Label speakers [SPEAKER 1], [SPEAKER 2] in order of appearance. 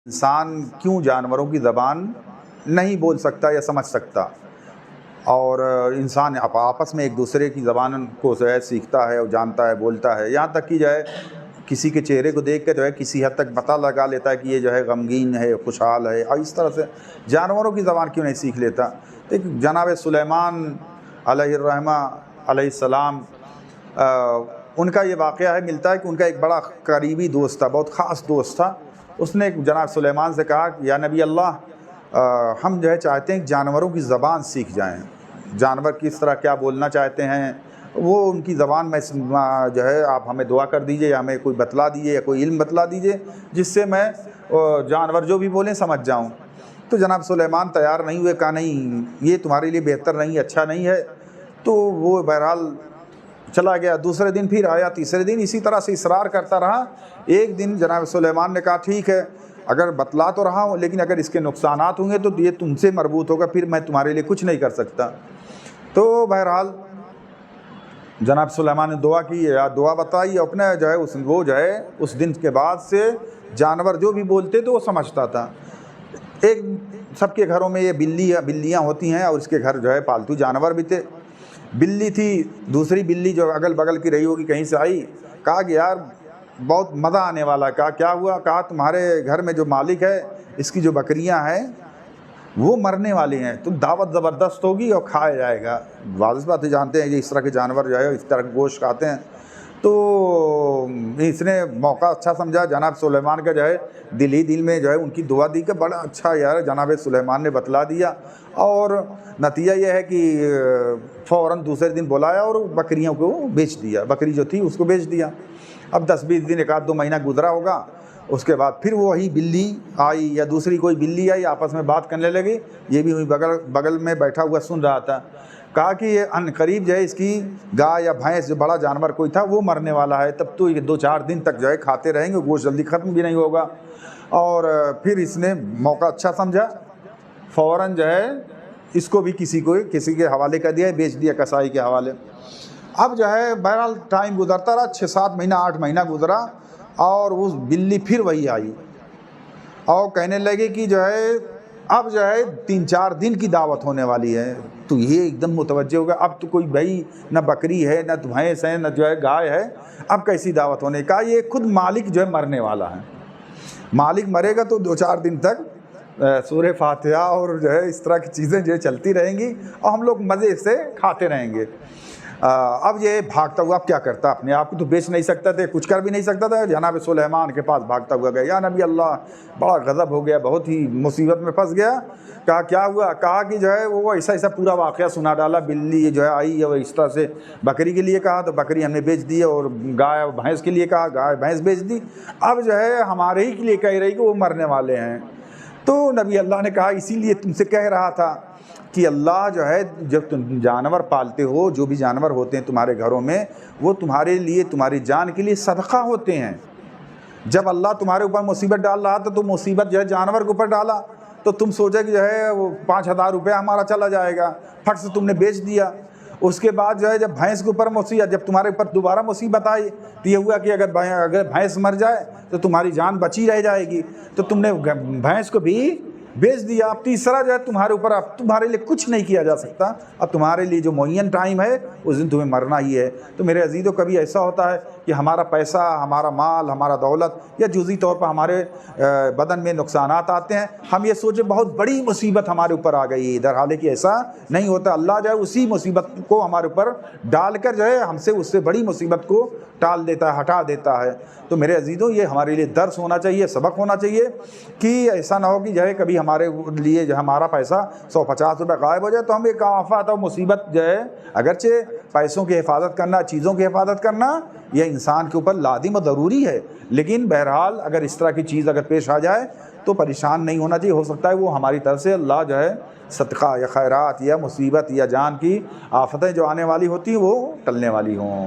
[SPEAKER 1] انسان کیوں جانوروں کی زبان نہیں بول سکتا یا سمجھ سکتا، اور انسان آپس میں ایک دوسرے کی زبان کو جو ہے سیکھتا ہے اور جانتا ہے، بولتا ہے، یہاں تک کہ جو ہے کسی کے چہرے کو دیکھ کے جو ہے کسی حد تک پتہ لگا لیتا ہے کہ یہ جو ہے غمگین ہے، خوشحال ہے، اور اس طرح سے جانوروں کی زبان کیوں نہیں سیکھ لیتا۔ ایک جناب سلیمان علیہ الرحمہ علیہ السلام، ان کا یہ واقعہ ہے، ملتا ہے کہ ان کا ایک بڑا قریبی دوست تھا، بہت خاص دوست تھا۔ اس نے جناب سلیمان سے کہا کہ یا نبی اللہ، ہم جو ہے چاہتے ہیں کہ جانوروں کی زبان سیکھ جائیں، جانور کس طرح کیا بولنا چاہتے ہیں وہ ان کی زبان میں جو ہے آپ ہمیں دعا کر دیجئے، یا ہمیں کوئی بتلا دیجئے یا کوئی علم بتلا دیجئے جس سے میں جانور جو بھی بولیں سمجھ جاؤں۔ تو جناب سلیمان تیار نہیں ہوئے، کہا نہیں یہ تمہارے لیے بہتر نہیں، اچھا نہیں ہے۔ تو وہ بہرحال چلا گیا، دوسرے دن پھر آیا، تیسرے دن اسی طرح سے اصرار کرتا رہا۔ ایک دن جناب سلیمان نے کہا ٹھیک ہے، اگر بتلا تو رہا ہوں لیکن اگر اس کے نقصانات ہوں گے تو یہ تم سے مربوط ہوگا، پھر میں تمہارے لیے کچھ نہیں کر سکتا۔ تو بہرحال جناب سلیمان نے دعا کی، یا دعا بتائی، اپنے جو ہے وہ جو ہے اس دن کے بعد سے جانور جو بھی بولتے تو وہ سمجھتا تھا۔ ایک سب کے گھروں میں یہ بلیاں ہوتی ہیں، اور اس کے گھر جو ہے پالتو جانور بھی تھے۔ بلی تھی، دوسری بلی جو اگل بغل کی رہی ہوگی کہیں سے آئی، کہا کہ یار بہت مزہ آنے والا ہے۔ کہا کیا ہوا؟ کہا تمہارے گھر میں جو مالک ہے اس کی جو بکریاں ہیں وہ مرنے والی ہیں، تو دعوت زبردست ہوگی اور کھایا جائے گا۔ واضح بات ہے، جانتے ہیں کہ اس طرح کے جانور جو ہے اس طرح گوشت کھاتے ہیں۔ تو اس نے موقع اچھا سمجھا، جناب سلیمان کا جو ہے دل ہی دل میں جو ہے ان کی دعا دی کہ بڑا اچھا یار جناب سلیمان نے بتلا دیا، اور نتیجہ یہ ہے کہ فوراً دوسرے دن بلایا اور بکریوں کو بیچ دیا، بکری جو تھی اس کو بیچ دیا۔ اب 10-20 دن، 1-2 مہینہ گزرا ہوگا، اس کے بعد پھر وہی بلی آئی یا دوسری کوئی بلی آئی، آپس میں بات کرنے لگی۔ یہ بھی وہیں بغل میں بیٹھا ہوا سن رہا تھا۔ کہا کہ یہ ان قریب جو ہے اس کی گائے یا بھینس جو بڑا جانور کوئی تھا وہ مرنے والا ہے، تب تو یہ 2-4 دن تک جو ہے کھاتے رہیں گے، گوشت جلدی ختم بھی نہیں ہوگا۔ اور پھر اس نے موقع اچھا سمجھا، فوراً جو ہے اس کو بھی کسی کے حوالے کر دیا، بیچ دیا کسائی کے حوالے۔ اب جو ہے بہرحال ٹائم گزرتا رہا، 6-7 مہینہ 8 مہینہ گزرا، اور وہ بلی پھر وہی آئی اور کہنے لگے کہ جو ہے اب جو ہے 3-4 دن کی دعوت ہونے والی ہے۔ تو یہ ایک دم متوجہ ہو گیا، اب تو کوئی بھائی نہ بکری ہے، نہ بھینس ہے، نہ جو ہے گائے ہے، اب کیسی دعوت ہونے کا؟ یہ خود مالک جو ہے مرنے والا ہے، مالک مرے گا تو 2-4 دن تک سورہ فاتحہ اور جو ہے اس طرح کی چیزیں جو ہے چلتی رہیں گی، اور ہم لوگ مزے سے کھاتے رہیں گے۔ اب یہ بھاگتا ہوا اب کیا کرتا؟ اپنے آپ کو تو بیچ نہیں سکتا تھا، کچھ کر بھی نہیں سکتا تھا۔ جناب سلیمان کے پاس بھاگتا ہوا گیا، یا نبی اللہ بڑا غضب ہو گیا، بہت ہی مصیبت میں پھنس گیا۔ کہا کیا ہوا؟ کہا کہ جو ہے وہ ایسا پورا واقعہ سنا ڈالا۔ بلی جو ہے آئی اور اس طرح سے بکری کے لیے کہا تو بکری ہم نے بیچ دی، اور گائے اور بھینس کے لیے کہا، گائے بھینس بیچ دی۔ اب جو ہے ہمارے ہی کے لیے کہہ رہی کہ وہ مرنے والے ہیں۔ تو نبی اللہ نے کہا اسی لیے تم سے کہہ رہا تھا کہ اللہ جو ہے جب تم جانور پالتے ہو، جو بھی جانور ہوتے ہیں تمہارے گھروں میں، وہ تمہارے لیے، تمہاری جان کے لیے صدقہ ہوتے ہیں۔ جب اللہ تمہارے اوپر مصیبت ڈال رہا تھا تو مصیبت جو ہے جانور کے اوپر ڈالا، تو تم سوچے کہ جو ہے وہ 5000 روپے ہمارا چلا جائے گا، پھٹ سے تم نے بیچ دیا۔ اس کے بعد جو ہے جب بھینس کے اوپر مصیبت، جب تمہارے اوپر دوبارہ مصیبت آئی تو یہ ہوا کہ اگر بھینس مر جائے تو تمہاری جان بچی رہ جائے گی، تو تم نے بھینس کو بھی بیچ دیا۔ اب تیسرا جو ہے تمہارے اوپر، اب تمہارے لیے کچھ نہیں کیا جا سکتا، اب تمہارے لیے جو معین ٹائم ہے اس دن تمہیں مرنا ہی ہے۔ تو میرے عزیزو، کبھی ایسا ہوتا ہے کہ ہمارا پیسہ، ہمارا مال، ہمارا دولت یا جزئی طور پر ہمارے بدن میں نقصانات آتے ہیں، ہم یہ سوچیں بہت بڑی مصیبت ہمارے اوپر آ گئی ہے، در حالانکہ ایسا نہیں ہوتا۔ اللہ جو ہے اسی مصیبت کو ہمارے اوپر ڈال کر جو ہے ہم سے اس سے بڑی مصیبت کو ٹال دیتا ہے، ہٹا دیتا ہے۔ تو میرے عزیزو، یہ ہمارے لیے درس ہونا چاہیے، سبق ہونا چاہیے کہ ایسا نہ ہو کہ جو ہے کبھی ہمارے لیے جو ہمارا پیسہ 150 روپے غائب ہو جائے تو ہم ایک آفت اور مصیبت جو ہے، اگرچہ پیسوں کی حفاظت کرنا، چیزوں کی حفاظت کرنا یہ انسان کے اوپر لازم و ضروری ہے، لیکن بہرحال اگر اس طرح کی چیز اگر پیش آ جائے تو پریشان نہیں ہونا چاہیے۔ ہو سکتا ہے وہ ہماری طرف سے اللہ جو ہے صدقہ یا خیرات یا مصیبت یا جان کی آفتیں جو آنے والی ہوتی ہیں وہ ٹلنے والی ہوں۔